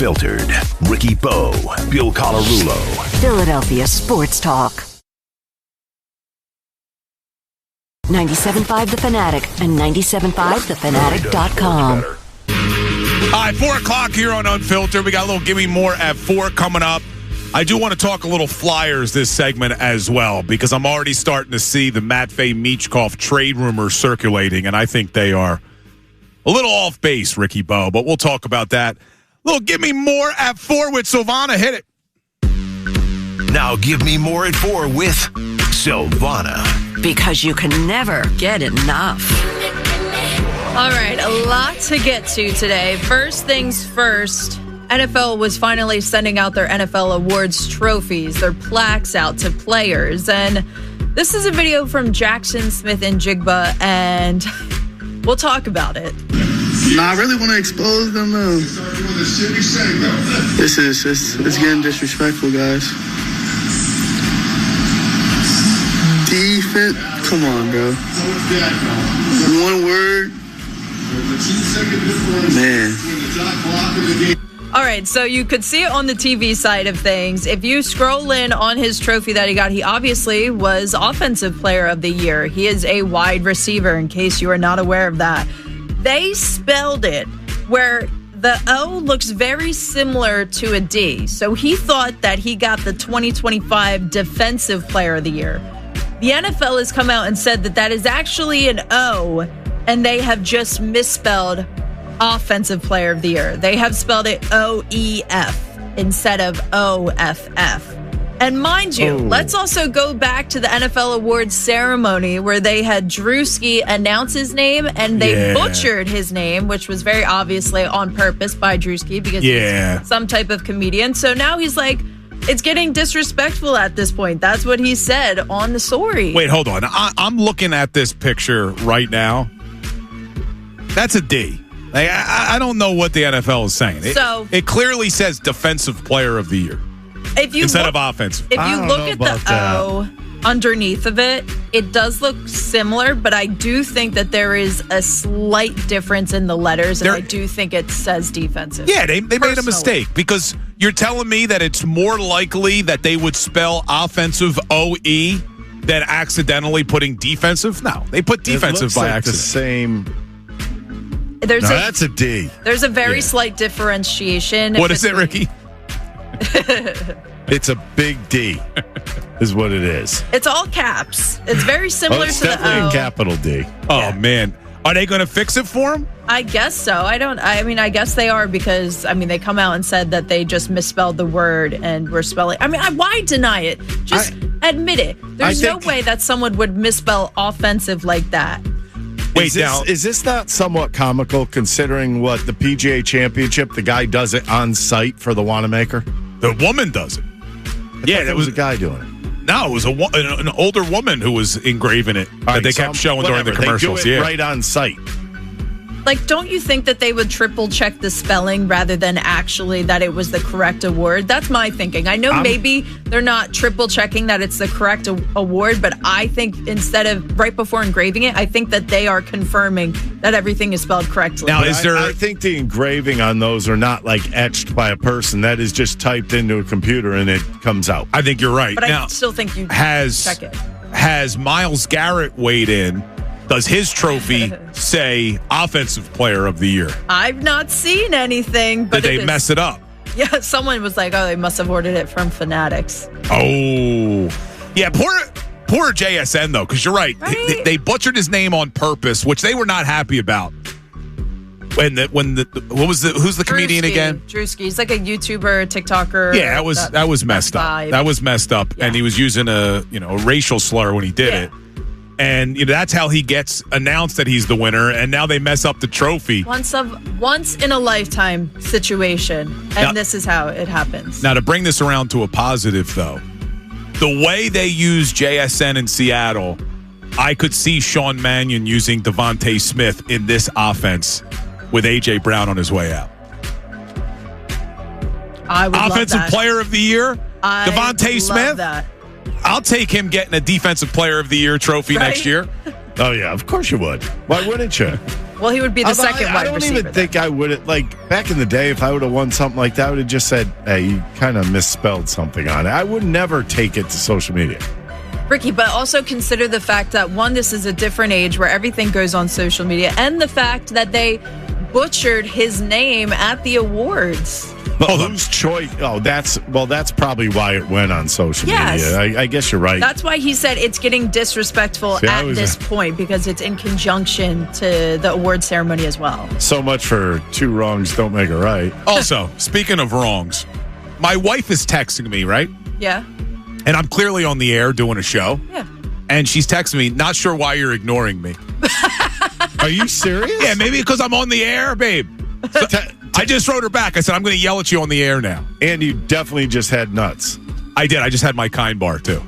Unfiltered. Ricky Bo, Bill Colarulo. Philadelphia Sports Talk. 97.5 The Fanatic and 97.5thefanatic.com. All right, 4 o'clock here on Unfiltered. We got a little Gimme More at 4 coming up. I do want to talk a little Flyers this segment as well, because I'm already starting to see the Matvei-Michkov trade rumors circulating, and I think they are a little off base, Ricky Bo, but we'll talk about that. A little Gimme More at 4 with Silvana. Hit it. Now give me more at 4 with Silvana. Because you can never get enough. All right, a lot to get to today. First things first, NFL was finally sending out their NFL Awards trophies, their plaques out to players. And this is a video from Jackson Smith and Jigba, and we'll talk about it. No, I really want to expose them, though. It's getting disrespectful, guys. Defense, come on, bro. One word, man. All right, so you could see it on the TV side of things. If you scroll in on his trophy that he got, he obviously was Offensive Player of the Year. He is a wide receiver, in case you are not aware of that. They spelled it where the O looks very similar to a D. So he thought that he got the 2025 Defensive Player of the Year. The NFL has come out and said that that is actually an O, and they have just misspelled Offensive Player of the Year. They have spelled it O-E-F instead of O-F-F. And mind you, let's also go back to the NFL Awards ceremony where they had Drewski announce his name, and they butchered his name, which was very obviously on purpose by Drewski because he's some type of comedian. So now he's like, it's getting disrespectful at this point. That's what he said on the story. Wait, hold on. I'm looking at this picture right now. That's a D. Like, I don't know what the NFL is saying. It clearly says Defensive Player of the Year instead of offensive. If you look at the O underneath of it, it does look similar, but I do think that there is a slight difference in the letters, and I do think it says defensive. Yeah, they made a mistake, because you're telling me that it's more likely that they would spell offensive O-E than accidentally putting defensive? No, they put defensive by accident. The same. That's a D. There's a very slight differentiation. What is it, Ricky? It's a big D, is what it is. It's all caps. It's very similar to the O. It's definitely a capital D. Oh, man. Are they going to fix it for him? I guess so. I guess they are, because, they come out and said that they just misspelled the word and were spelling. Why deny it? Just admit it. There's no way that someone would misspell offensive like that. Wait, is this not somewhat comical, considering what the PGA Championship, the guy does it on site for the Wanamaker? The woman does it. There was a guy doing it. No, it was an older woman who was engraving it that they kept showing during the commercials. They do it right on site. Like, don't you think that they would triple check the spelling rather than actually that it was the correct award? That's my thinking. I know maybe they're not triple checking that it's the correct award, but I think instead of right before engraving it, I think that they are confirming that everything is spelled correctly. Now, I think the engraving on those are not like etched by a person. That is just typed into a computer and it comes out. I think you're right. But now, I still think you check it. Has Myles Garrett weighed in? Does his trophy say Offensive Player of the Year? I've not seen anything. But did they mess it up? Yeah, someone was like, they must have ordered it from Fanatics. Oh. Yeah, poor JSN, though, because you're right. They butchered his name on purpose, which they were not happy about. Who's the comedian again? Drewski. He's like a YouTuber, TikToker. Yeah, that was messed up. That was messed up. Yeah. And he was using a racial slur when he did it. And that's how he gets announced that he's the winner. And now they mess up the trophy. Once in a lifetime situation. And this is how it happens. Now, to bring this around to a positive, though, the way they use JSN in Seattle, I could see Sean Mannion using Devontae Smith in this offense with A.J. Brown on his way out. I would Offensive love that. Player of the Year, Devontae Smith. That. I'll take him getting a Defensive Player of the Year trophy next year. Oh, yeah, of course you would. Why wouldn't you? Well, he would be the second wide receiver. I don't even think I would have, like, back in the day, if I would have won something like that, I would have just said, hey, you kind of misspelled something on it. I would never take it to social media. Ricky, but also consider the fact that, one, this is a different age where everything goes on social media, and the fact that they butchered his name at the awards. But whose choice? Oh, that's probably why it went on social media. I guess you're right. That's why he said it's getting disrespectful at this point, because it's in conjunction to the award ceremony as well. So much for two wrongs don't make a right. Also, speaking of wrongs, my wife is texting me, right? Yeah. And I'm clearly on the air doing a show. Yeah. And she's texting me, not sure why you're ignoring me. Are you serious? Yeah, maybe because I'm on the air, babe. So, I just wrote her back. I said, I'm going to yell at you on the air now. And you definitely just had nuts. I did. I just had my kind bar, too.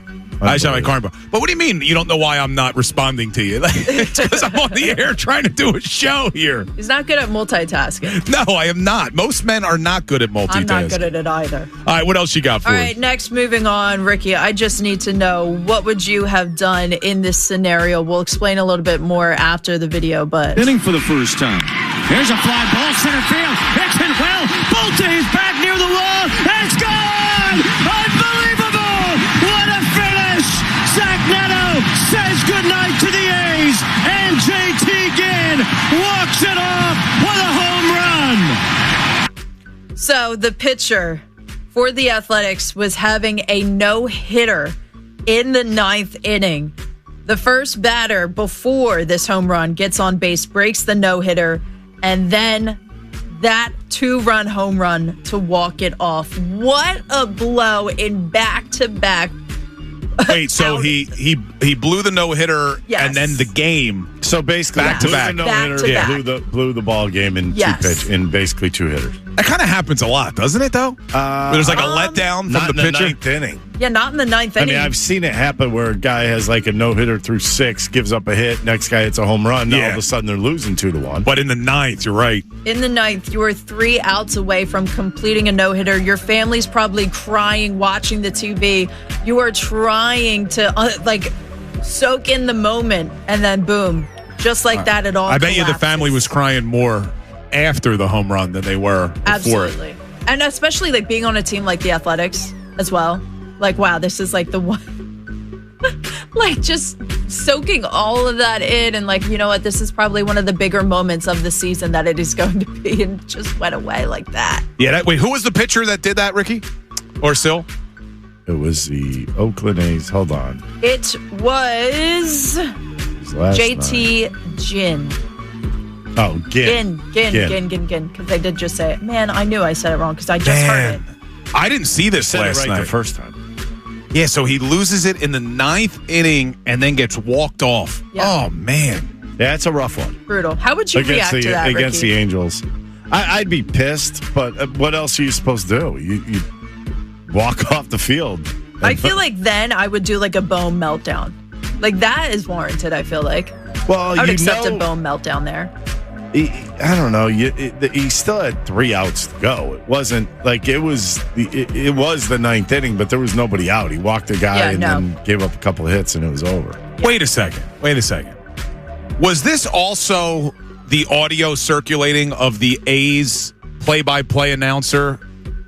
I just had my kind bar. But what do you mean you don't know why I'm not responding to you? It's because I'm on the air trying to do a show here. He's not good at multitasking. No, I am not. Most men are not good at multitasking. I'm not good at it either. All right, what else you got for us? All right, next, moving on, Ricky, I just need to know, what would you have done in this scenario? We'll explain a little bit more after the video, but... Hitting for the first time. Here's a fly ball, center field. It's hit well. Bolte's back near the wall. It's gone! Unbelievable! What a finish! Zach Neto says goodnight to the A's, and JT Ginn walks it off with a home run. So the pitcher for the Athletics was having a no-hitter in the 9th inning. The first batter before this home run gets on base, breaks the no-hitter, and then that 2-run home run to walk it off. What a blow in back-to-back. Wait, so he blew the no-hitter and then the game. So basically, back-to-back. Blew the ball game in basically two hitters. That kind of happens a lot, doesn't it, though? There's like a letdown from the pitcher. Ninth inning. Yeah, not in the 9th inning. I mean, I've seen it happen where a guy has like a no-hitter through 6, gives up a hit, next guy hits a home run. Now all of a sudden they're losing 2-1. But in the 9th, you're right. In the 9th, you are 3 outs away from completing a no-hitter. Your family's probably crying, watching the TV. You are trying to soak in the moment, and then boom, just like that, it all I bet collapses. you the family was crying more after the home run than they were before. Absolutely. And especially like being on a team like the Athletics as well. Like, wow, this is like the one. Like just soaking all of that in, and like, you know what, this is probably one of the bigger moments of the season that it is going to be, and just went away like that. Yeah, wait, who was the pitcher that did that, Ricky? Or Sil? It was the Oakland A's. Hold on. It was JT Ginn. Oh, Ginn. Ginn. Because I did just say it. Man, I knew I said it wrong because I just heard it. I didn't see this last night. The first time. Yeah, so he loses it in the 9th inning and then gets walked off. Yeah. Oh, man. Yeah, it's a rough one. Brutal. How would you react to that, against Ricky? the Angels? I'd be pissed, but what else are you supposed to do? You walk off the field. I feel like then I would do like a Bohm meltdown. Like that is warranted, I feel like. Well, I would accept a Bohm meltdown there. I don't know. He still had 3 outs to go. It wasn't like it was the 9th inning, but there was nobody out. He walked the guy then gave up a couple of hits, and it was over. Yeah. Wait a second. Was this also the audio circulating of the A's play-by-play announcer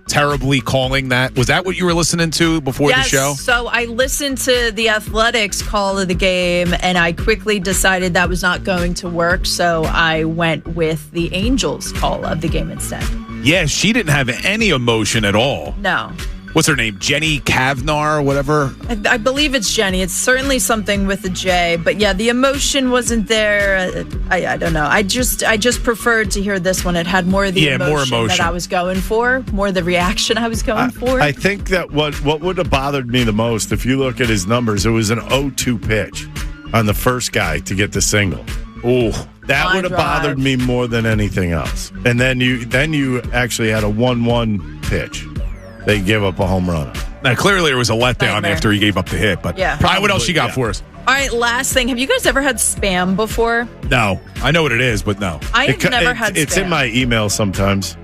terribly calling that? Was that what you were listening to before the show? So I listened to the Athletics call of the game, and I quickly decided that was not going to work, so I went with the Angels call of the game instead. Yeah, she didn't have any emotion at all. No. What's her name? Jenny Kavnar or whatever? I believe it's Jenny. It's certainly something with a J. But yeah, the emotion wasn't there. I don't know. I just preferred to hear this one. It had more of the emotion that I was going for, more the reaction I was going for. I think that what would have bothered me the most, if you look at his numbers, it was an 0-2 pitch on the first guy to get the single. Oh, that would have bothered me more than anything else. And then you actually had a 1-1 pitch. They gave up a home run. Now, clearly there was a letdown after he gave up the hit. But yeah. Probably what else you got for us? All right, last thing. Have you guys ever had Spam before? No. I know what it is, but no. I have never had Spam. It's in my email sometimes.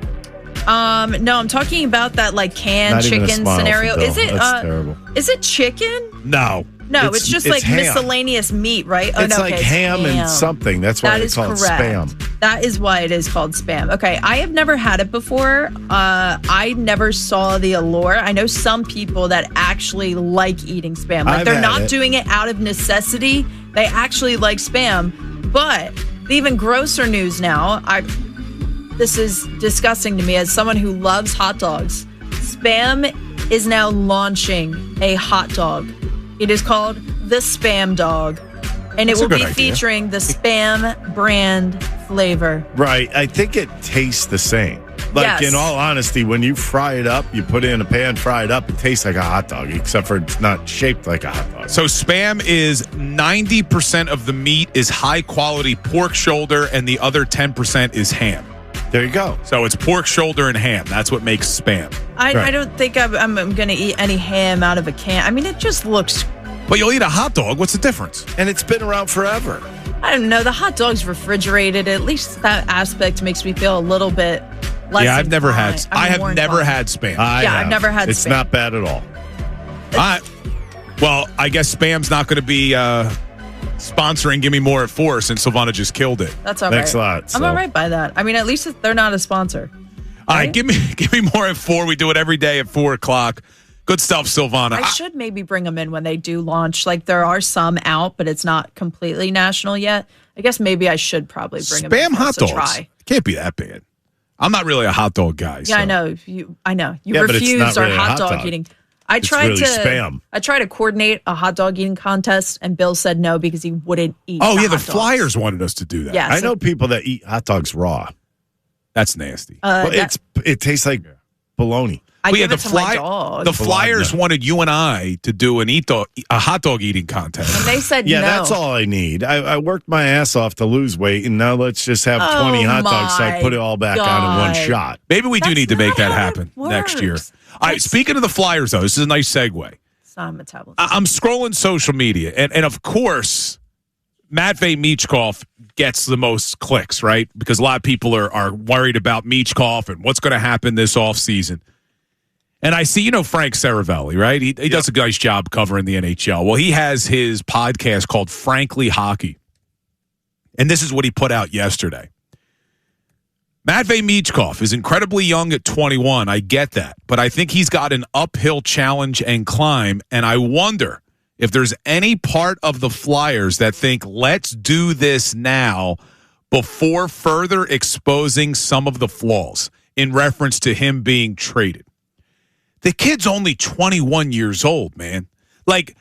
No, I'm talking about that like canned chicken scenario. Is it That's terrible. Is it chicken? No. No, it's just like ham. miscellaneous meat, right? Oh, It's no, like okay, ham ham and something. That's why That they is call it correct. spam. That is why it is called spam. Okay, I have never had it before. I never saw the allure. I know some people that actually like eating spam. Like I've they're had not it. doing it out of necessity. They actually like spam. But the even grosser news now, this is disgusting to me as someone who loves hot dogs. Spam is now launching a hot dog. It is called the Spam Dog, and That's it a will be good idea. featuring the Spam brand flavor. Right. I think it tastes the same. Like, Yes. in all honesty, when you fry it up, you put it in a pan, fry it up, it tastes like a hot dog, except for it's not shaped like a hot dog. So spam is 90% of the meat is high quality pork shoulder, and the other 10% is ham. There you go. So it's pork shoulder and ham. That's what makes spam. I Right. don't think I'm going to eat any ham out of a can. I mean, it just looks, But you'll eat a hot dog. What's the difference? And it's been around forever. I don't know. The hot dog's refrigerated. At least that aspect makes me feel a little bit less. Yeah, I've never had. inclined. I I'm have more never inclined. had spam. I Yeah, I've have. never had It's spam. not bad at all. Well, I guess spam's not going to be sponsoring Gimme More at 4 since Silvana just killed it. That's all right. Thanks a lot, I'm so. all right by that. I mean, at least they're not a sponsor. All right, give me more at 4. We do it every day at 4 o'clock. Good stuff, Silvana. I should maybe bring them in when they do launch. Like there are some out, but it's not completely national yet. I guess maybe I should probably bring them in Spam hot for us dogs. to try. Can't be that bad. I'm not really a hot dog guy. Yeah, so. I know. You Yeah, but it's refuse not our really a hot hot dog dog. eating. I It's tried really to spam. I tried to coordinate a hot dog eating contest, and Bill said no because he wouldn't eat. Oh, yeah, the hot dogs. Flyers wanted us to do that. Yeah, I know people that eat hot dogs raw. That's nasty. Well, it tastes like bologna. I Well, give it to my dog. The Flyers wanted you and I to do a hot dog eating contest. and they said Yeah, no. that's all I need. I worked my ass off to lose weight, and now let's just have 20 hot dogs so I my put it all back on in one God. shot. Maybe we do That's need to make not that how it happen next year. works. All right, speaking of the Flyers, though, this is a nice segue. It's not a metabolism. I'm scrolling social media, and of course, Matvei Michkov gets the most clicks, right? Because a lot of people are worried about Michkov and what's going to happen this offseason. And I see, Frank Saravelli, right? He does a nice job covering the NHL. Well, he has his podcast called Frankly Hockey. And this is what he put out yesterday. Matvei Michkov is incredibly young at 21. I get that. But I think he's got an uphill challenge and climb. And I wonder if there's any part of the Flyers that think, let's do this now before further exposing some of the flaws in reference to him being traded. The kid's only 21 years old, man. Like,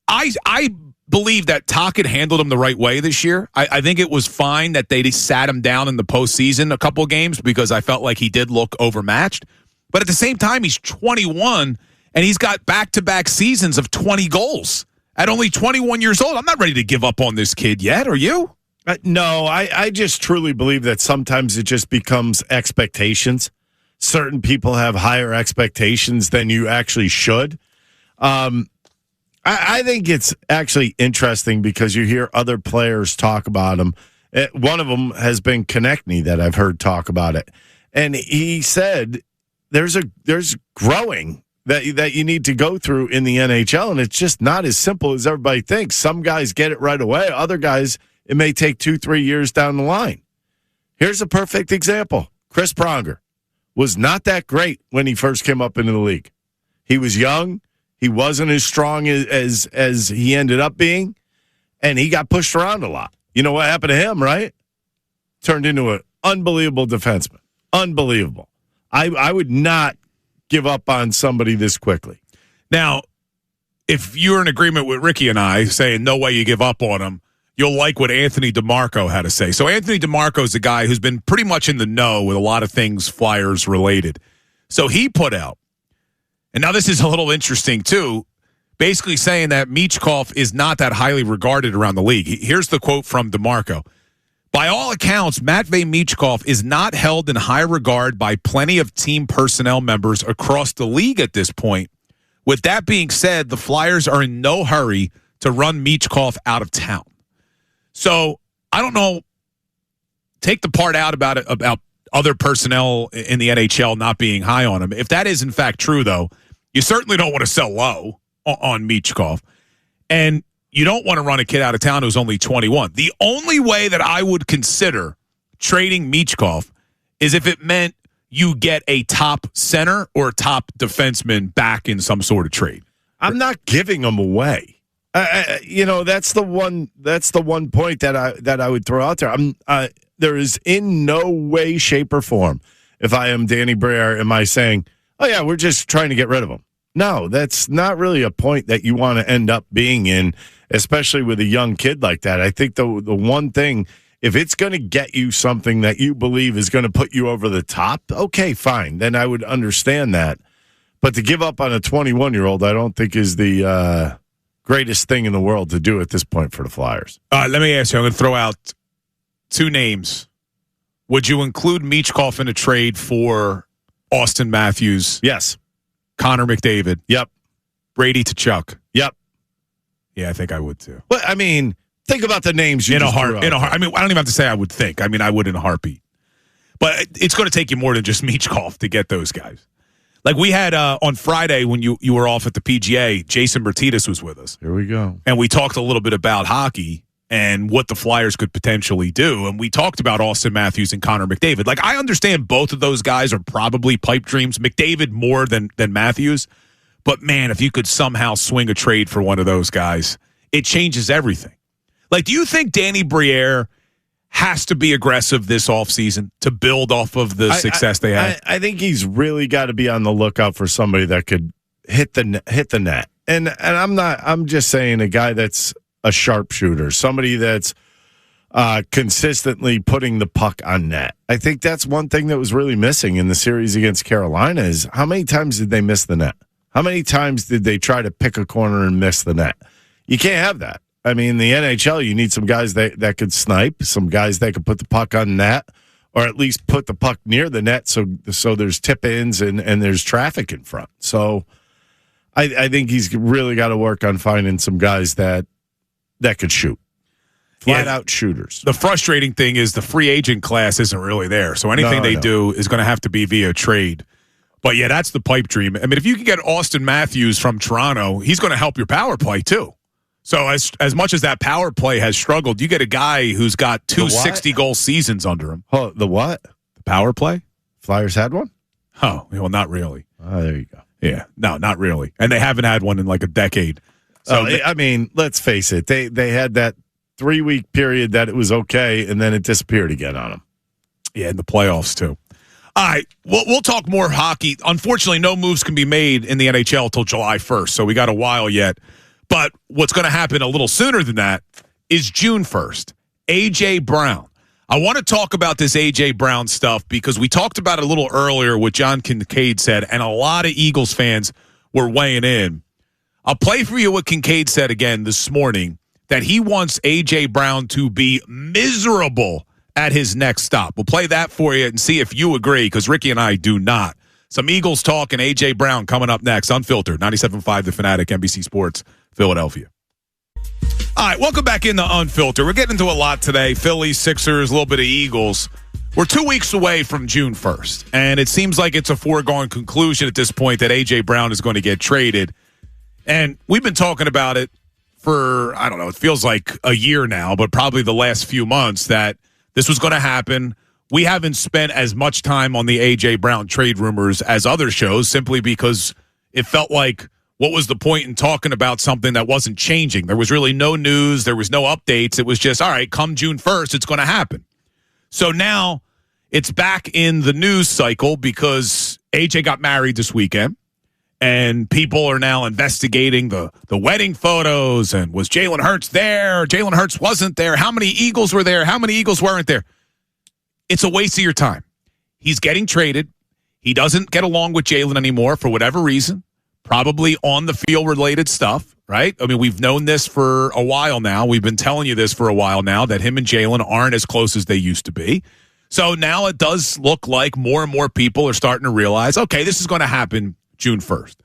I believe that Tocchet handled him the right way this year. I think it was fine that they sat him down in the postseason a couple of games because I felt like he did look overmatched. But at the same time, he's 21, and he's got back-to-back seasons of 20 goals at only 21 years old. I'm not ready to give up on this kid yet. Are you? No, I just truly believe that sometimes it just becomes expectations. Certain people have higher expectations than you actually should. I think it's actually interesting because you hear other players talk about him. One of them has been Konechny that I've heard talk about it. And he said there's growing that you need to go through in the NHL, and it's just not as simple as everybody thinks. Some guys get it right away. Other guys, it may take 2-3 years down the line. Here's a perfect example. Chris Pronger was not that great when he first came up into the league. He was young. He wasn't as strong as he ended up being, and he got pushed around a lot. You know what happened to him, right? Turned into an unbelievable defenseman. Unbelievable. I would not give up on somebody this quickly. Now, if you're in agreement with Ricky and I saying no way you give up on him, you'll like what Anthony DeMarco had to say. So Anthony DeMarco is a guy who's been pretty much in the know with a lot of things Flyers related. So he put out, and now this is a little interesting too, basically saying that Michkov is not that highly regarded around the league. Here's the quote from DeMarco. By all accounts, Matvei Michkov is not held in high regard by plenty of team personnel members across the league at this point. With that being said, the Flyers are in no hurry to run Michkov out of town. So I don't know. Take the part out about other personnel in the NHL not being high on him. If that is in fact true, though, you certainly don't want to sell low on Michkov. And you don't want to run a kid out of town who's only 21. The only way that I would consider trading Michkov is if it meant you get a top center or top defenseman back in some sort of trade. I'm not giving them away. That's the one point that I would throw out there. There is in no way, shape, or form, if I am Danny Briere, am I saying, oh yeah, we're just trying to get rid of him. No, that's not really a point that you want to end up being in, especially with a young kid like that. I think the one thing, if it's going to get you something that you believe is going to put you over the top, okay, fine. Then I would understand that. But to give up on a 21-year-old, I don't think is the greatest thing in the world to do at this point for the Flyers. Let me ask you, I'm going to throw out two names. Would you include Michkov in a trade for Austin Matthews? Yes. Connor McDavid? Yep. Brady Tkachuk? Yep. Yeah, I think I would too. Well, I mean, think about the names you in a just heart. threw out. I mean, I don't even have to say I would think. I mean, I would in a heartbeat. But it's going to take you more than just Michkov to get those guys. Like we had on Friday when you were off at the PGA, Jason Bertidis was with us. Here we go. And we talked a little bit about hockey and what the Flyers could potentially do. And we talked about Austin Matthews and Connor McDavid. Like, I understand both of those guys are probably pipe dreams. McDavid more than Matthews. But, man, if you could somehow swing a trade for one of those guys, it changes everything. Like, do you think Danny Briere has to be aggressive this offseason to build off of the success they had? I think he's really got to be on the lookout for somebody that could hit the net. And I'm just saying a guy that's a sharpshooter, somebody that's consistently putting the puck on net. I think that's one thing that was really missing in the series against Carolina is how many times did they miss the net? How many times did they try to pick a corner and miss the net? You can't have that. I mean, the NHL, you need some guys that could snipe, some guys that could put the puck on net, or at least put the puck near the net so there's tip-ins and there's traffic in front. So I think he's really got to work on finding some guys that could shoot. Flat-out shooters. The frustrating thing is the free agent class isn't really there, so anything they do is going to have to be via trade. But, yeah, that's the pipe dream. I mean, if you can get Austin Matthews from Toronto, he's going to help your power play, too. So as much as that power play has struggled, you get a guy who's got two 60-goal seasons under him. Oh, the what? The power play? Flyers had one? Oh, well, not really. Oh, there you go. Yeah, no, not really. And they haven't had one in like a decade. So I mean, let's face it. They had that 3-week period that it was okay, and then it disappeared again on them. Yeah, in the playoffs, too. All right, we'll talk more hockey. Unfortunately, no moves can be made in the NHL until July 1st, so we got a while yet. But what's going to happen a little sooner than that is June 1st. A.J. Brown. I want to talk about this A.J. Brown stuff because we talked about it a little earlier, what John Kincaid said, and a lot of Eagles fans were weighing in. I'll play for you what Kincaid said again this morning, that he wants A.J. Brown to be miserable at his next stop. We'll play that for you and see if you agree, because Ricky and I do not. Some Eagles talk and A.J. Brown coming up next. Unfiltered, 97.5 The Fanatic, NBC Sports, Philadelphia. All right, welcome back into Unfiltered. We're getting into a lot today. Phillies, Sixers, a little bit of Eagles. We're 2 weeks away from June 1st, and it seems like it's a foregone conclusion at this point that A.J. Brown is going to get traded. And we've been talking about it for, I don't know, it feels like a year now, but probably the last few months that this was going to happen. We haven't spent as much time on the A.J. Brown trade rumors as other shows simply because it felt like what was the point in talking about something that wasn't changing? There was really no news. There was no updates. It was just, all right, come June 1st, it's going to happen. So now it's back in the news cycle because AJ got married this weekend, and people are now investigating the wedding photos, and was Jalen Hurts there? Jalen Hurts wasn't there. How many Eagles were there? How many Eagles weren't there? It's a waste of your time. He's getting traded. He doesn't get along with Jalen anymore for whatever reason. Probably on the field related stuff, right? I mean, we've known this for a while now. We've been telling you this for a while now, that him and Jalen aren't as close as they used to be. So now it does look like more and more people are starting to realize, okay, this is going to happen June 1st.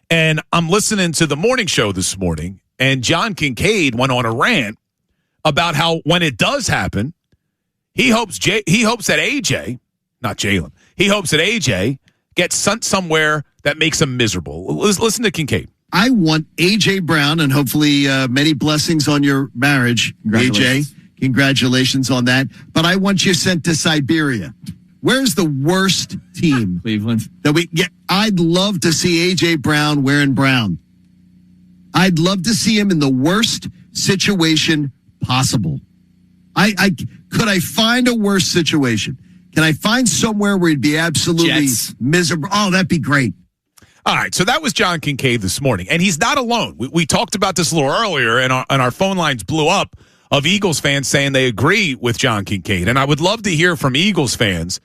And I'm listening to the morning show this morning, and John Kincaid went on a rant about how when it does happen, he hopes that AJ, not Jalen, he hopes that AJ gets sent somewhere that makes him miserable. Listen to Kincaid. I want A.J. Brown, and hopefully many blessings on your marriage, A.J. Congratulations on that. But I want you sent to Siberia. Where's the worst team? Cleveland. That we get? I'd love to see A.J. Brown wearing brown. I'd love to see him in the worst situation possible. Could I find a worse situation? Can I find somewhere where he'd be absolutely miserable? Oh, that'd be great. All right, so that was John Kincaid this morning, and he's not alone. We talked about this a little earlier, and our phone lines blew up of Eagles fans saying they agree with John Kincaid, and I would love to hear from Eagles fans.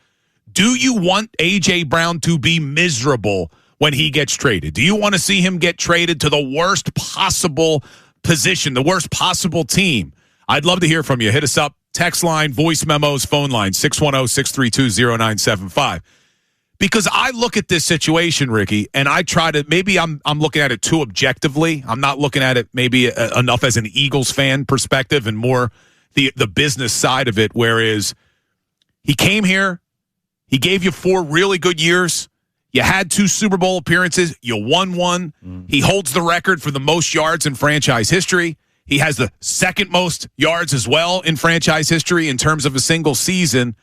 Do you want A.J. Brown to be miserable when he gets traded? Do you want to see him get traded to the worst possible position, the worst possible team? I'd love to hear from you. Hit us up, text line, voice memos, phone line, 610-632-0975. Because I look at this situation, Ricky, and I try to, maybe I'm looking at it too objectively. I'm not looking at it maybe enough as an Eagles fan perspective and more the business side of it, whereas he came here, he gave you 4 really good years, you had 2 Super Bowl appearances, you won 1. He holds the record for the most yards in franchise history. He has the second most yards as well in franchise history in terms of a single season.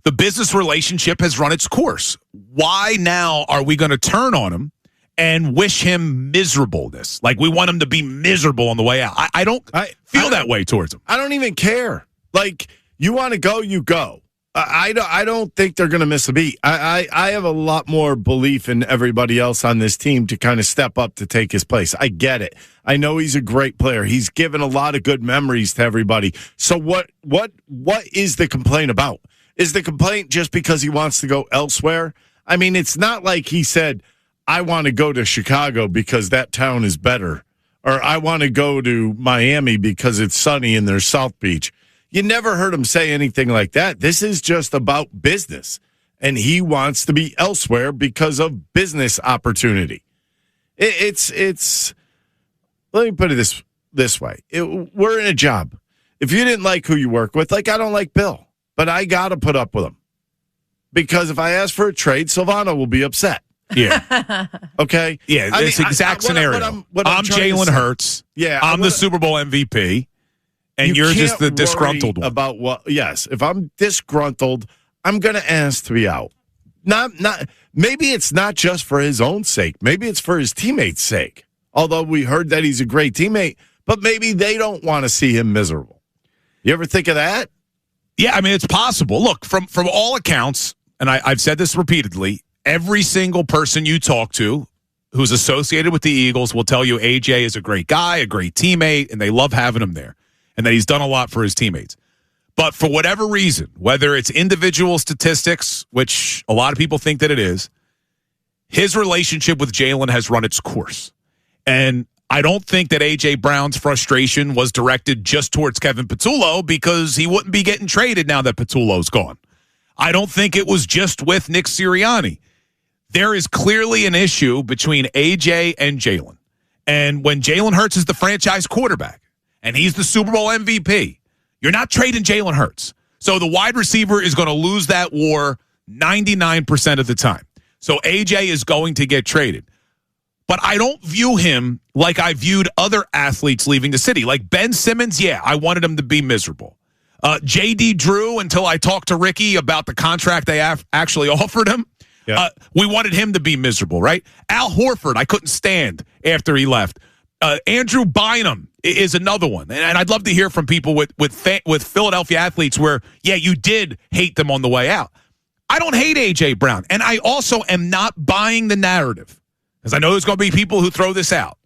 The business relationship has run its course. Why now are we going to turn on him and wish him miserableness? Like we want him to be miserable on the way out. I don't feel that way towards him. I don't even care. Like, you want to go, you go. I don't think they're going to miss a beat. I have a lot more belief in everybody else on this team to kind of step up to take his place. I get it. I know he's a great player. He's given a lot of good memories to everybody. So what is the complaint about? Is the complaint just because he wants to go elsewhere? I mean, it's not like he said, I want to go to Chicago because that town is better. Or I want to go to Miami because it's sunny and there's South Beach. You never heard him say anything like that. This is just about business. And he wants to be elsewhere because of business opportunity. It's let me put it this way. We're in a job. If you didn't like who you work with, like I don't like Bill. But I got to put up with him. Because if I ask for a trade, Silvano will be upset. Yeah. Okay? Yeah, it's the exact scenario. I'm Jalen Hurts. Yeah. I'm the Super Bowl MVP. And you're just the disgruntled one. About what? Yes. If I'm disgruntled, I'm going to ask to be out. Not. Maybe it's not just for his own sake. Maybe it's for his teammates' sake. Although we heard that he's a great teammate. But maybe they don't want to see him miserable. You ever think of that? Yeah, I mean, it's possible. Look, from all accounts, and I've said this repeatedly, every single person you talk to who's associated with the Eagles will tell you AJ is a great guy, a great teammate, and they love having him there, and that he's done a lot for his teammates. But for whatever reason, whether it's individual statistics, which a lot of people think that it is, his relationship with Jalen has run its course. And I don't think that A.J. Brown's frustration was directed just towards Kevin Patullo because he wouldn't be getting traded now that Patullo's gone. I don't think it was just with Nick Sirianni. There is clearly an issue between A.J. and Jalen. And when Jalen Hurts is the franchise quarterback and he's the Super Bowl MVP, you're not trading Jalen Hurts. So the wide receiver is going to lose that war 99% of the time. So A.J. is going to get traded. But I don't view him like I viewed other athletes leaving the city. Like Ben Simmons, yeah, I wanted him to be miserable. J.D. Drew, until I talked to Ricky about the contract they actually offered him, we wanted him to be miserable, right? Al Horford, I couldn't stand after he left. Andrew Bynum is another one. And I'd love to hear from people with Philadelphia athletes where, yeah, you did hate them on the way out. I don't hate A.J. Brown. And I also am not buying the narrative, because I know there's going to be people who throw this out,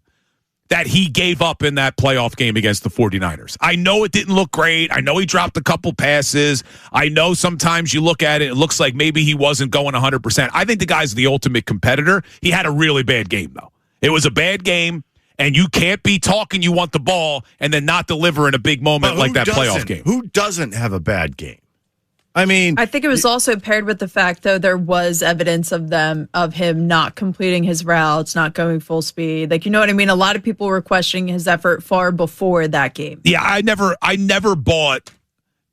that he gave up in that playoff game against the 49ers. I know it didn't look great. I know he dropped a couple passes. I know sometimes you look at it, it looks like maybe he wasn't going 100%. I think the guy's the ultimate competitor. He had a really bad game, though. It was a bad game, and you can't be talking you want the ball and then not deliver in a big moment like that playoff game. Who doesn't have a bad game? I mean, I think it was also paired with the fact, though, there was evidence of him not completing his routes, not going full speed. Like, you know what I mean? A lot of people were questioning his effort far before that game. Yeah, I never bought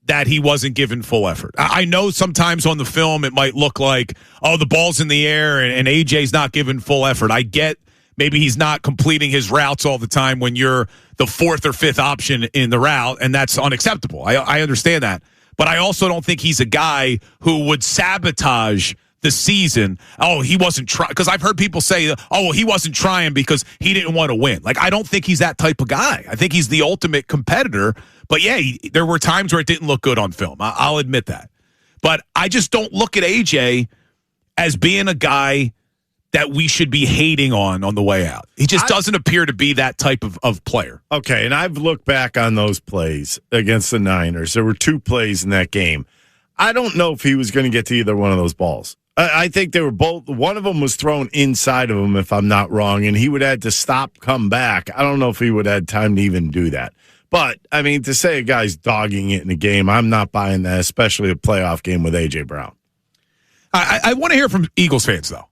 that he wasn't given full effort. I know sometimes on the film it might look like, oh, the ball's in the air and AJ's not giving full effort. I get Maybe he's not completing his routes all the time when you're the fourth or fifth option in the route, and that's unacceptable. I understand that. But I also don't think he's a guy who would sabotage the season. Oh, he wasn't trying. Because I've heard people say, oh, well, he wasn't trying because he didn't want to win. Like, I don't think he's that type of guy. I think he's the ultimate competitor. But, yeah, there were times where it didn't look good on film. I'll admit that. But I just don't look at AJ as being a guy that we should be hating on the way out. He just doesn't appear to be that type of player. Okay, and I've looked back on those plays against the Niners. There were 2 plays in that game. I don't know if he was going to get to either one of those balls. I think they were both. One of them was thrown inside of him, if I'm not wrong, and he would have had to stop, come back. I don't know if he would have had time to even do that. But, I mean, to say a guy's dogging it in a game, I'm not buying that, especially a playoff game with A.J. Brown. I want to hear from Eagles fans, though.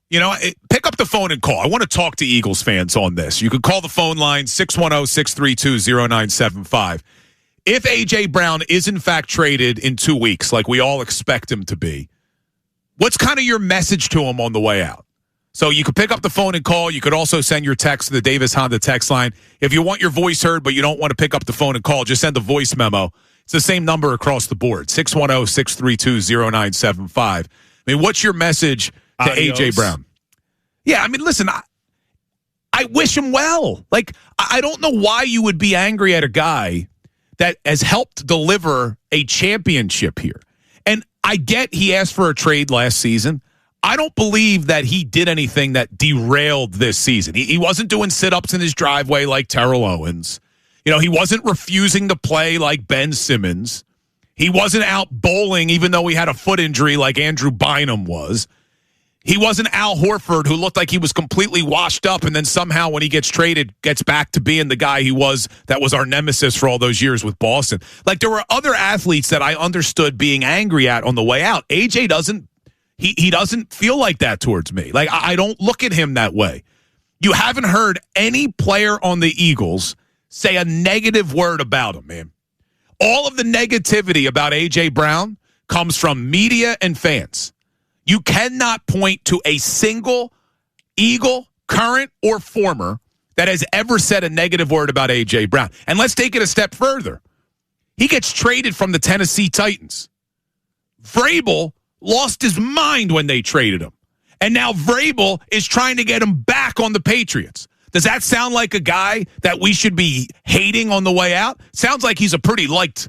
Pick up the phone and call. I want to talk to Eagles fans on this. You can call the phone line 610-632-0975. If A.J. Brown is, in fact, traded in 2 weeks, like we all expect him to be, what's kind of your message to him on the way out? So you could pick up the phone and call. You could also send your text to the Davis Honda text line. If you want your voice heard, but you don't want to pick up the phone and call, just send a voice memo. It's the same number across the board, 610-632-0975. I mean, what's your message to A.J. Brown? Yeah, I mean, listen, I wish him well. Like, I don't know why you would be angry at a guy that has helped deliver a championship here. And I get he asked for a trade last season. I don't believe that he did anything that derailed this season. He wasn't doing sit-ups in his driveway like Terrell Owens. He wasn't refusing to play like Ben Simmons. He wasn't out bowling even though he had a foot injury like Andrew Bynum was. He wasn't Al Horford, who looked like he was completely washed up, and then somehow when he gets traded, gets back to being the guy he was that was our nemesis for all those years with Boston. Like, there were other athletes that I understood being angry at on the way out. AJ doesn't. He doesn't feel like that towards me. Like, I don't look at him that way. You haven't heard any player on the Eagles say a negative word about him, man. All of the negativity about A.J. Brown comes from media and fans. You cannot point to a single Eagle, current or former, that has ever said a negative word about A.J. Brown. And let's take it a step further. He gets traded from the Tennessee Titans. Vrabel lost his mind when they traded him. And now Vrabel is trying to get him back on the Patriots. Does that sound like a guy that we should be hating on the way out? Sounds like he's a pretty liked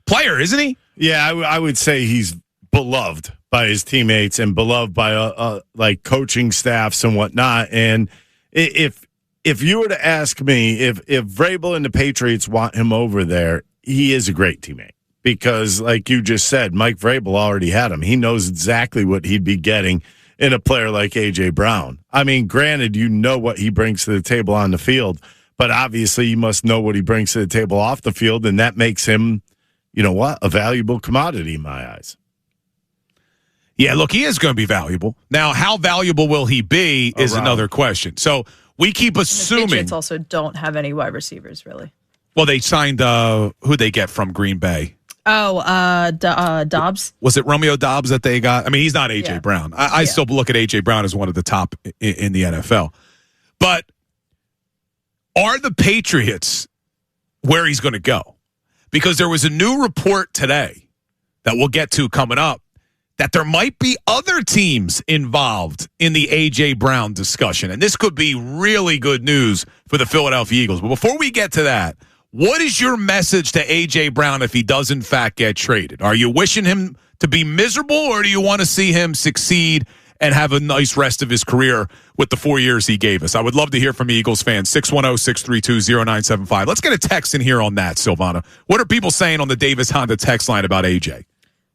player, isn't he? Yeah, I would say he's beloved by his teammates and beloved by like coaching staffs and whatnot. And if you were to ask me if Vrabel and the Patriots want him over there, he is a great teammate because, like you just said, Mike Vrabel already had him. He knows exactly what he'd be getting in a player like A.J. Brown. I mean, granted, you know what he brings to the table on the field, but obviously you must know what he brings to the table off the field, and that makes him, you know what, a valuable commodity in my eyes. Yeah, look, he is going to be valuable. Now, how valuable will he be is another question. So we keep assuming. The Patriots also don't have any wide receivers, really. Well, they signed who'd they get from Green Bay? Dobbs. Was it Romeo Dobbs that they got? I mean, he's not A.J. Brown. I still look at A.J. Brown as one of the top in the NFL. But are the Patriots where he's going to go? Because there was a new report today that we'll get to coming up that there might be other teams involved in the A.J. Brown discussion. And this could be really good news for the Philadelphia Eagles. But before we get to that, what is your message to A.J. Brown if he does, in fact, get traded? Are you wishing him to be miserable, or do you want to see him succeed and have a nice rest of his career with the 4 years he gave us? I would love to hear from Eagles fans, 610-632-0975. Let's get a text in here on that, Silvana. What are people saying on the Davis Honda text line about A.J.?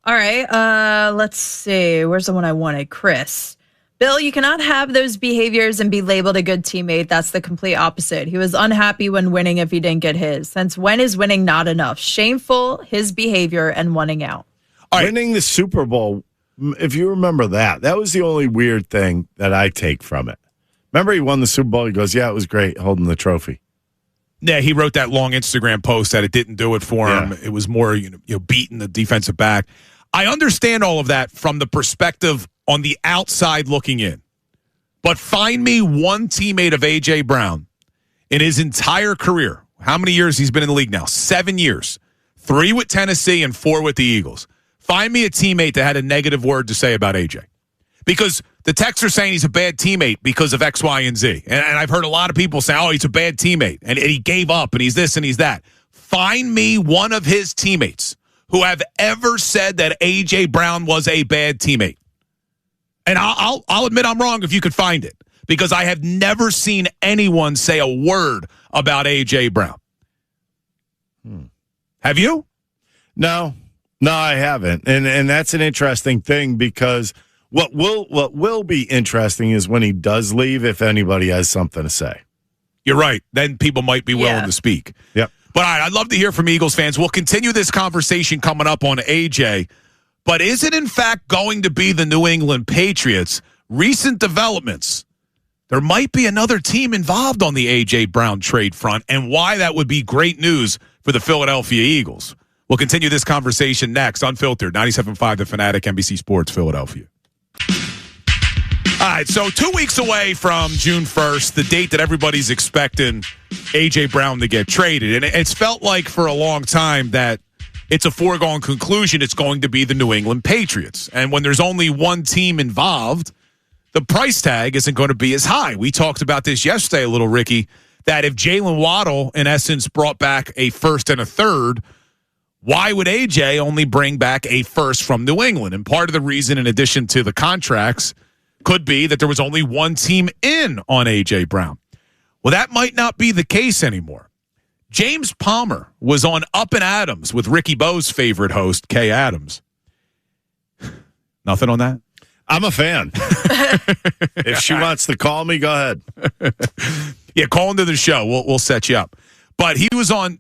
All right, let's see. Where's the one I wanted? Chris. Bill, you cannot have those behaviors and be labeled a good teammate. That's the complete opposite. He was unhappy when winning if he didn't get his. Since when is winning not enough? Shameful, his behavior, and wanting out. Right. Winning the Super Bowl, if you remember that was the only weird thing that I take from it. Remember he won the Super Bowl? He goes, yeah, it was great holding the trophy. Yeah, he wrote that long Instagram post that it didn't do it for him. It was more, beating the defensive back. I understand all of that from the perspective on the outside looking in. But find me one teammate of A.J. Brown in his entire career. How many years he's been in the league now? 7 years. 3 with Tennessee and 4 with the Eagles. Find me a teammate that had a negative word to say about A.J. Because the texts are saying he's a bad teammate because of X, Y, and Z. And I've heard a lot of people say, oh, he's a bad teammate. And he gave up, and he's this and he's that. Find me one of his teammates who have ever said that A.J. Brown was a bad teammate. And I'll admit I'm wrong if you could find it. Because I have never seen anyone say a word about A.J. Brown. Have you? No, I haven't. And that's an interesting thing because what will be interesting is when he does leave, if anybody has something to say. You're right. Then people might be willing to speak. Yep. But all right, I'd love to hear from Eagles fans. We'll continue this conversation coming up on AJ. But is it in fact going to be the New England Patriots? Recent developments. There might be another team involved on the A.J. Brown trade front, and why that would be great news for the Philadelphia Eagles. We'll continue this conversation next. Unfiltered, 97.5 The Fanatic, NBC Sports, Philadelphia. All right, so 2 weeks away from June 1st, the date that everybody's expecting A.J. Brown to get traded. And it's felt like for a long time that it's a foregone conclusion it's going to be the New England Patriots. And when there's only one team involved, the price tag isn't going to be as high. We talked about this yesterday a little, Ricky, that if Jalen Waddle, in essence, brought back a first and a third, why would A.J. only bring back a first from New England? And part of the reason, in addition to the contracts, could be that there was only one team in on A.J. Brown. Well, that might not be the case anymore. James Palmer was on Up and Adams with Ricky Bo's favorite host, Kay Adams. Nothing on that? I'm a fan. If she wants to call me, go ahead. Yeah, call into the show. We'll set you up. But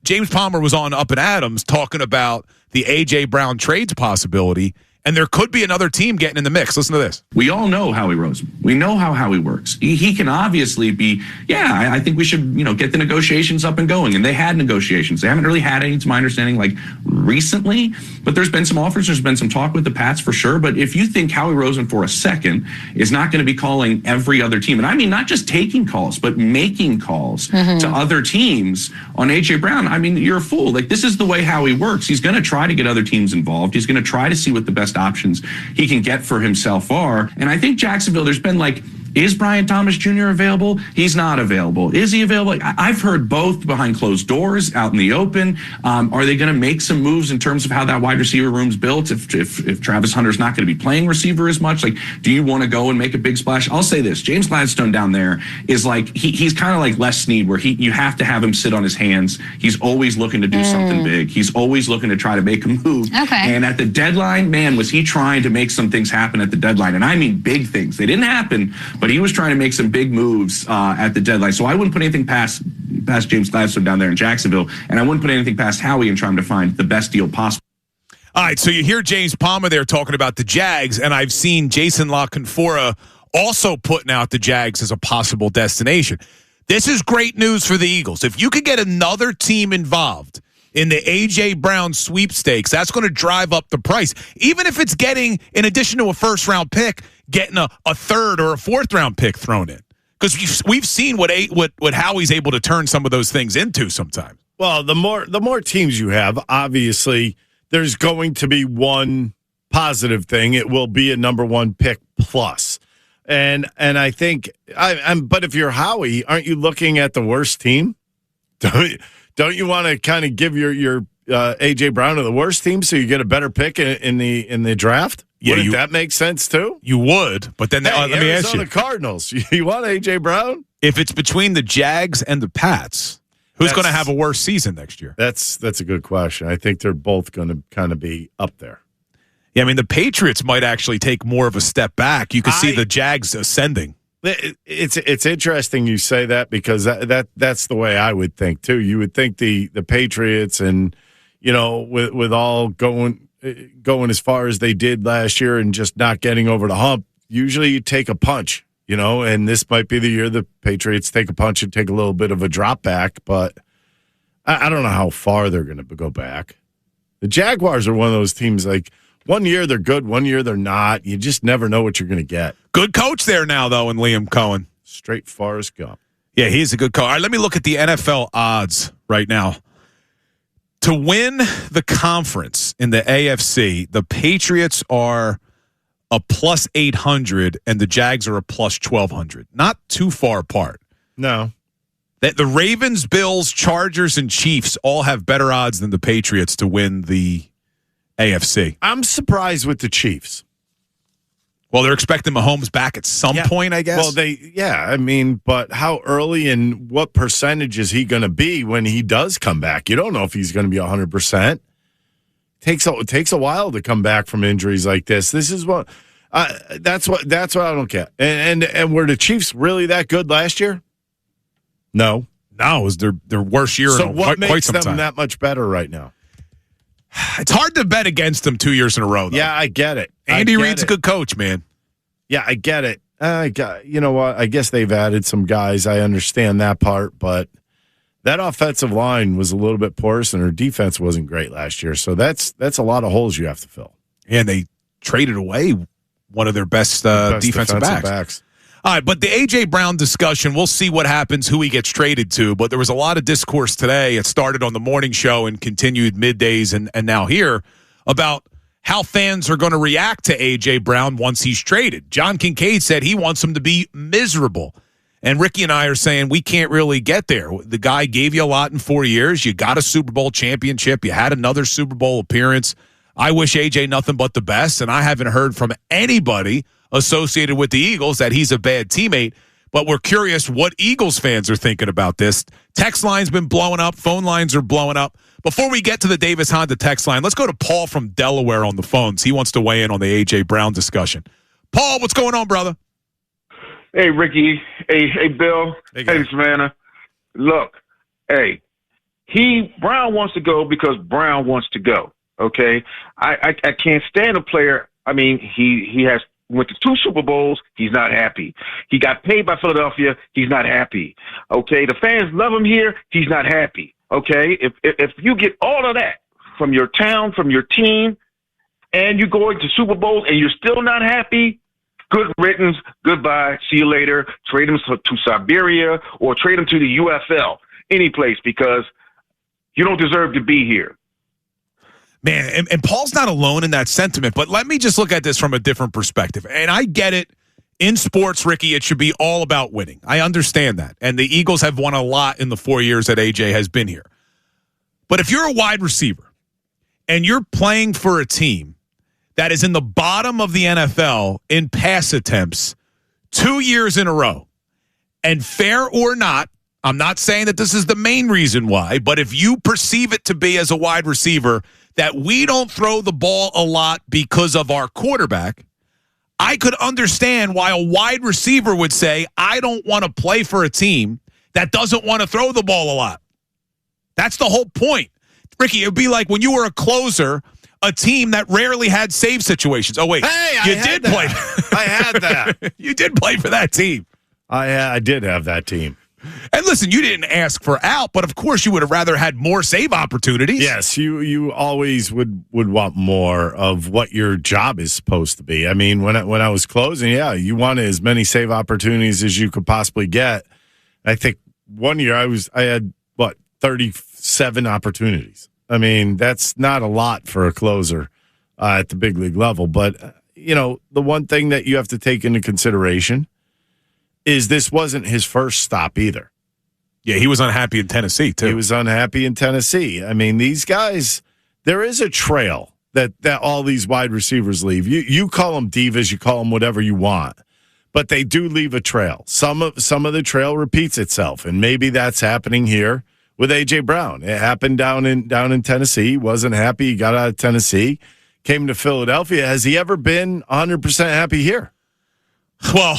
James Palmer was on Up and Adams talking about the A.J. Brown trades possibility, and there could be another team getting in the mix. Listen to this. We all know Howie Roseman. We know how Howie works. He can obviously be, I think we should, get the negotiations up and going. And they had negotiations. They haven't really had any, to my understanding, like recently. But there's been some offers. There's been some talk with the Pats for sure. But if you think Howie Roseman for a second is not going to be calling every other team, and I mean not just taking calls, but making calls to other teams on A.J. Brown, I mean, you're a fool. Like, this is the way Howie works. He's going to try to get other teams involved. He's going to try to see what the best options he can get for himself are. And I think Jacksonville, there's been like, is Brian Thomas Jr. available? He's not available. Is he available? I've heard both behind closed doors, out in the open. Are they going to make some moves in terms of how that wide receiver room's built? If Travis Hunter's not going to be playing receiver as much, like, do you want to go and make a big splash? I'll say this: James Gladstone down there is like he's kind of like Les Snead, where you have to have him sit on his hands. He's always looking to do something big. He's always looking to try to make a move. Okay. And at the deadline, man, was he trying to make some things happen at the deadline? And I mean big things. They didn't happen, but he was trying to make some big moves at the deadline. So I wouldn't put anything past James Gladstone down there in Jacksonville, and I wouldn't put anything past Howie in trying to find the best deal possible. All right, so you hear James Palmer there talking about the Jags, and I've seen Jason La Canfora also putting out the Jags as a possible destination. This is great news for the Eagles. If you could get another team involved in the A.J. Brown sweepstakes, that's going to drive up the price. Even if it's getting, in addition to a first-round pick, getting a third or a fourth-round pick thrown in. Because we've seen what Howie's able to turn some of those things into sometimes. Well, the more teams you have, obviously, there's going to be one positive thing. It will be a number one pick plus. And I think, but if you're Howie, aren't you looking at the worst team? Don't you want to kind of give your A.J. Brown to the worst team so you get a better pick in the draft? Yeah, Wouldn't that make sense too? You would, but then let me ask you: the Cardinals, you want A.J. Brown? If it's between the Jags and the Pats, who's going to have a worse season next year? That's a good question. I think they're both going to kind of be up there. Yeah, I mean the Patriots might actually take more of a step back. You can see the Jags ascending. It's interesting you say that because that's the way I would think too. You would think the Patriots and with all going as far as they did last year and just not getting over the hump, usually you take a punch, and this might be the year the Patriots take a punch and take a little bit of a drop back, but I don't know how far they're going to go back. The Jaguars are one of those teams, like, One year they're good, one year they're not. You just never know what you're going to get. Good coach there now, though, in Liam Cohen. Straight Forrest Gump. Yeah, he's a good coach. All right, let me look at the NFL odds right now. To win the conference in the AFC, the Patriots are a plus 800 and the Jags are a plus 1,200. Not too far apart. No. The Ravens, Bills, Chargers, and Chiefs all have better odds than the Patriots to win the AFC. I'm surprised with the Chiefs. Well, they're expecting Mahomes back at some point, I guess. Well, but how early and what percentage is he going to be when he does come back? You don't know if he's going to be 100%. It takes a while to come back from injuries like this. This is what that's what I don't get. And were the Chiefs really that good last year? No, it was their worst year. So in what quite makes some them time. that much better right now? It's hard to bet against them 2 years in a row, though. Yeah, I get it. Andy Reid's a good coach, man. Yeah, I get it. You know what? I guess they've added some guys. I understand that part, but that offensive line was a little bit porous, and their defense wasn't great last year. So that's a lot of holes you have to fill. And they traded away one of their best defensive backs. All right, but the A.J. Brown discussion, we'll see what happens, who he gets traded to. But there was a lot of discourse today. It started on the morning show and continued middays and now here about how fans are going to react to A.J. Brown once he's traded. John Kincaid said he wants him to be miserable. And Ricky and I are saying we can't really get there. The guy gave you a lot in 4 years. You got a Super Bowl championship. You had another Super Bowl appearance. I wish A.J. nothing but the best, and I haven't heard from anybody associated with the Eagles that he's a bad teammate. But we're curious what Eagles fans are thinking about this. Text line's been blowing up. Phone lines are blowing up. Before we get to the Davis Honda text line, let's go to Paul from Delaware on the phones. He wants to weigh in on the A.J. Brown discussion. Paul, what's going on, brother? Hey, Ricky. Hey, Bill. Hey, Savannah. Look, Brown wants to go because Brown wants to go. Okay, I can't stand a player. I mean, he went to 2 Super Bowls. He's not happy. He got paid by Philadelphia. He's not happy. Okay, the fans love him here. He's not happy. Okay, if you get all of that from your town, from your team, and you go into Super Bowls and you're still not happy, good riddance, goodbye, see you later. Trade him to Siberia or trade him to the UFL, any place, because you don't deserve to be here. Man, and Paul's not alone in that sentiment, but let me just look at this from a different perspective. And I get it. In sports, Ricky, it should be all about winning. I understand that. And the Eagles have won a lot in the 4 years that AJ has been here. But if you're a wide receiver and you're playing for a team that is in the bottom of the NFL in pass attempts 2 years in a row, and fair or not, I'm not saying that this is the main reason why, but if you perceive it to be as a wide receiver that we don't throw the ball a lot because of our quarterback, I could understand why a wide receiver would say, I don't want to play for a team that doesn't want to throw the ball a lot. That's the whole point. Ricky, it would be like when you were a closer, a team that rarely had save situations. Oh, wait. Hey, you did play. I had that. You did play for that team. I did have that team. And listen, you didn't ask for out, but of course you would have rather had more save opportunities. Yes, you always would want more of what your job is supposed to be. I mean, when I was closing, you wanted as many save opportunities as you could possibly get. I think 1 year I had 37 opportunities. I mean, that's not a lot for a closer at the big league level. But the one thing that you have to take into consideration is this wasn't his first stop either. Yeah, he was unhappy in Tennessee, too. He was unhappy in Tennessee. I mean, these guys, there is a trail that all these wide receivers leave. You call them divas, you call them whatever you want, but they do leave a trail. Some of the trail repeats itself, and maybe that's happening here with A.J. Brown. It happened down in Tennessee. He wasn't happy. He got out of Tennessee, came to Philadelphia. Has he ever been 100% happy here? Well,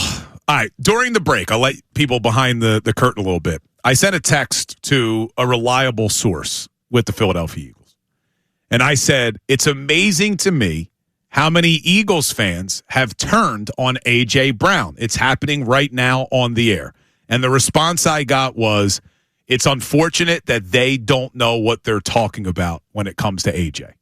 all right, during the break, I'll let people behind the curtain a little bit. I sent a text to a reliable source with the Philadelphia Eagles. And I said, it's amazing to me how many Eagles fans have turned on A.J. Brown. It's happening right now on the air. And the response I got was, it's unfortunate that they don't know what they're talking about when it comes to A.J.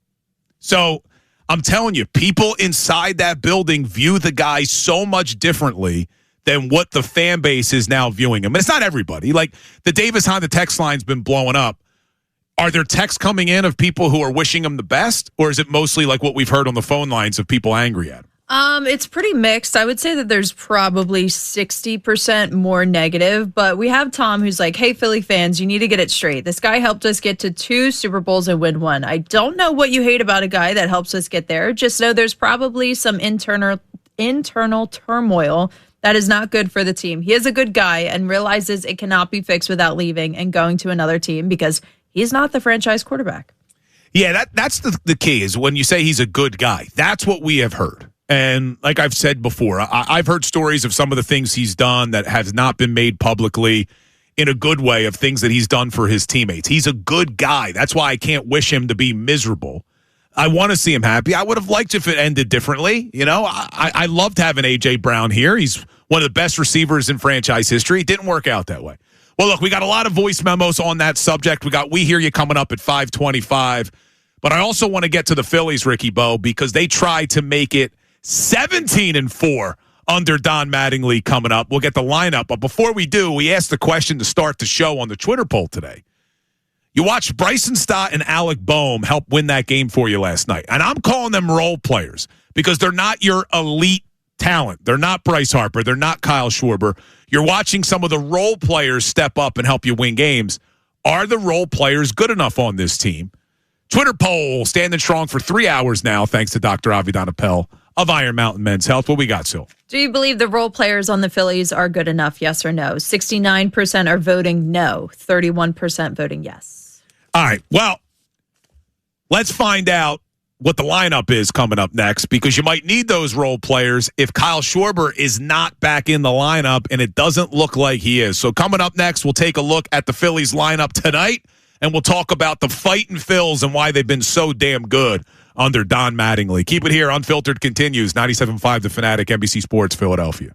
So I'm telling you, people inside that building view the guy so much differently than what the fan base is now viewing him. And it's not everybody. Like, the Davis Honda text line's been blowing up. Are there texts coming in of people who are wishing him the best? Or is it mostly like what we've heard on the phone lines of people angry at him? It's pretty mixed. I would say that there's probably 60% more negative, but we have Tom who's like, hey, Philly fans, you need to get it straight. This guy helped us get to 2 Super Bowls and win 1. I don't know what you hate about a guy that helps us get there. Just know there's probably some internal turmoil that is not good for the team. He is a good guy and realizes it cannot be fixed without leaving and going to another team because he's not the franchise quarterback. Yeah, that's the key is when you say he's a good guy. That's what we have heard. And like I've said before, I've heard stories of some of the things he's done that has not been made publicly in a good way, of things that he's done for his teammates. He's a good guy. That's why I can't wish him to be miserable. I want to see him happy. I would have liked if it ended differently. You know, I loved having A.J. Brown here. He's one of the best receivers in franchise history. It didn't work out that way. Well, look, we got a lot of voice memos on that subject. We hear you coming up at 5:25. But I also want to get to the Phillies, Ricky Bo, because they tried to make it 17-4 under Don Mattingly coming up. We'll get the lineup. But before we do, we asked the question to start the show on the Twitter poll today. You watched Bryson Stott and Alec Boehm help win that game for you last night. And I'm calling them role players because they're not your elite talent. They're not Bryce Harper. They're not Kyle Schwarber. You're watching some of the role players step up and help you win games. Are the role players good enough on this team? Twitter poll standing strong for 3 hours now, thanks to Dr. Avidan Appel of Iron Mountain Men's Health. What we got, Sil? Do you believe the role players on the Phillies are good enough, yes or no? 69% are voting no, 31% voting yes. All right, well, let's find out what the lineup is coming up next, because you might need those role players if Kyle Schwarber is not back in the lineup, and it doesn't look like he is. So coming up next, we'll take a look at the Phillies lineup tonight, and we'll talk about the fighting Phils and why they've been so damn good under Don Mattingly. Keep it here. Unfiltered continues. 97.5 The Fanatic, NBC Sports, Philadelphia.